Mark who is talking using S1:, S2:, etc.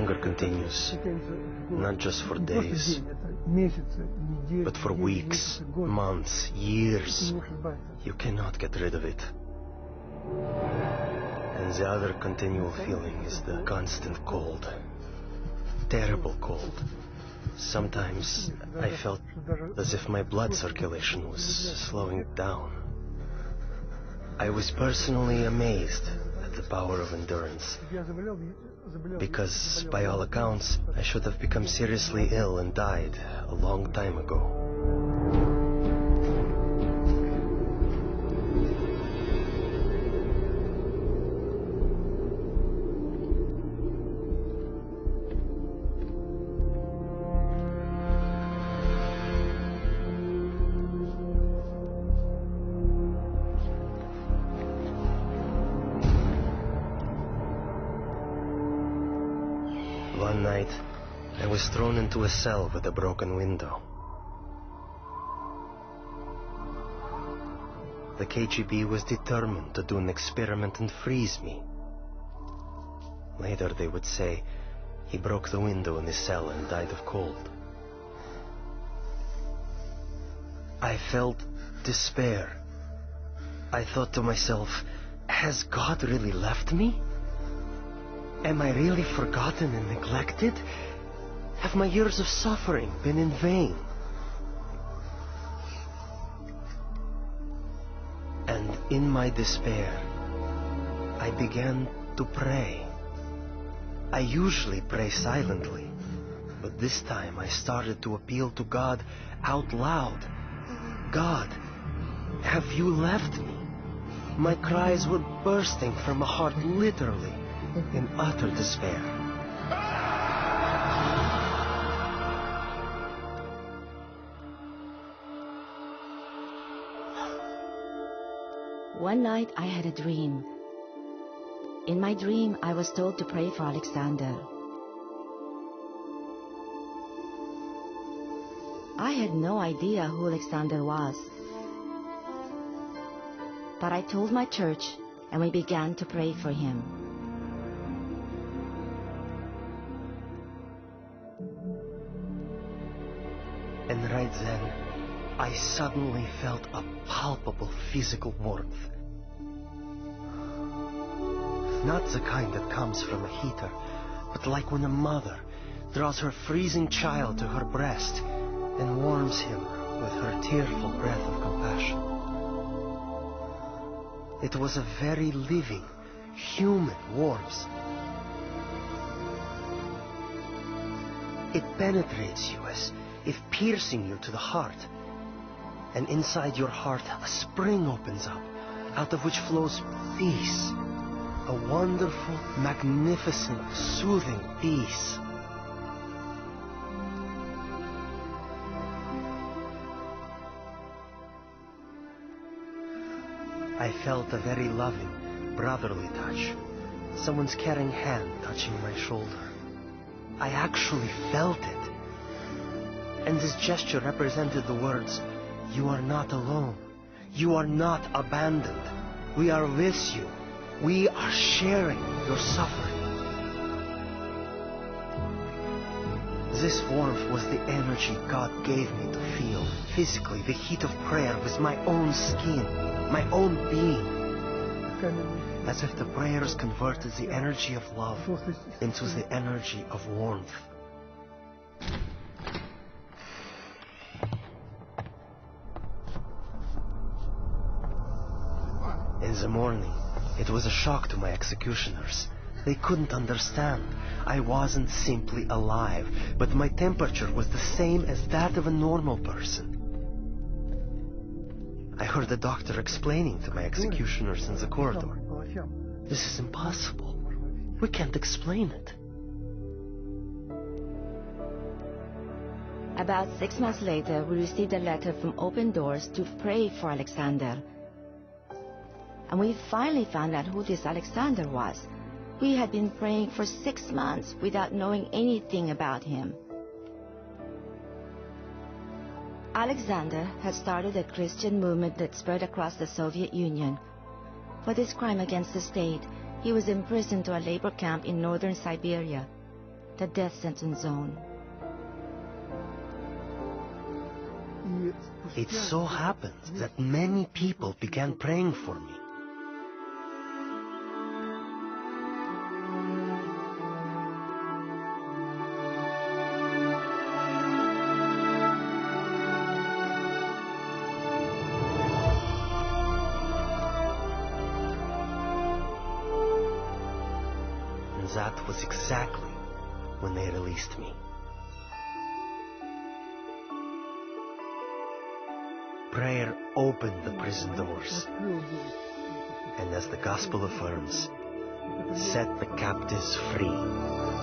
S1: hunger continues, not just for days, but for weeks, months, years. You cannot get rid of it. And the other continual feeling is the constant cold. Terrible cold. Sometimes I felt as if my blood circulation was slowing down. I was personally amazed at the power of endurance, because by all accounts, I should have become seriously ill and died a long time ago. One night, I was thrown into a cell with a broken window. The KGB was determined to do an experiment and freeze me. Later they would say he broke the window in his cell and died of cold. I felt despair. I thought to myself, has God really left me? Am I really forgotten and neglected? Have my years of suffering been in vain? And in my despair, I began to pray. I usually pray silently, but this time I started to appeal to God out loud. God, have you left me? My cries were bursting from a heart literally in utter despair.
S2: One night I had a dream. In my dream, I was told to pray for Alexander. I had no idea who Alexander was. But I told my church, and we began to pray for him.
S1: And right then, I suddenly felt a palpable physical warmth. Not the kind that comes from a heater, but like when a mother draws her freezing child to her breast and warms him with her tearful breath of compassion. It was a very living, human warmth. It penetrates you as if piercing you to the heart. And inside your heart, a spring opens up, out of which flows peace. A wonderful, magnificent, soothing peace. I felt a very loving, brotherly touch. Someone's caring hand touching my shoulder. I actually felt it. And this gesture represented the words, "You are not alone. You are not abandoned. We are with you. We are sharing your suffering." This warmth was the energy God gave me to feel physically the heat of prayer with my own skin, my own being. As if the prayers converted the energy of love into the energy of warmth. In the morning, it was a shock to my executioners. They couldn't understand. I wasn't simply alive, but my temperature was the same as that of a normal person. I heard the doctor explaining to my executioners in the corridor. This is impossible. We can't explain it.
S2: About 6 months later, we received a letter from Open Doors to pray for Alexander. And we finally found out who this Alexander was. We had been praying for 6 months without knowing anything about him. Alexander had started a Christian movement that spread across the Soviet Union. For this crime against the state, he was imprisoned to a labor camp in northern Siberia. the death sentence zone.
S1: It so happened that many people began praying for me. And that was exactly when they released me. Prayer opened the prison doors, and as the gospel affirms, set the captives free.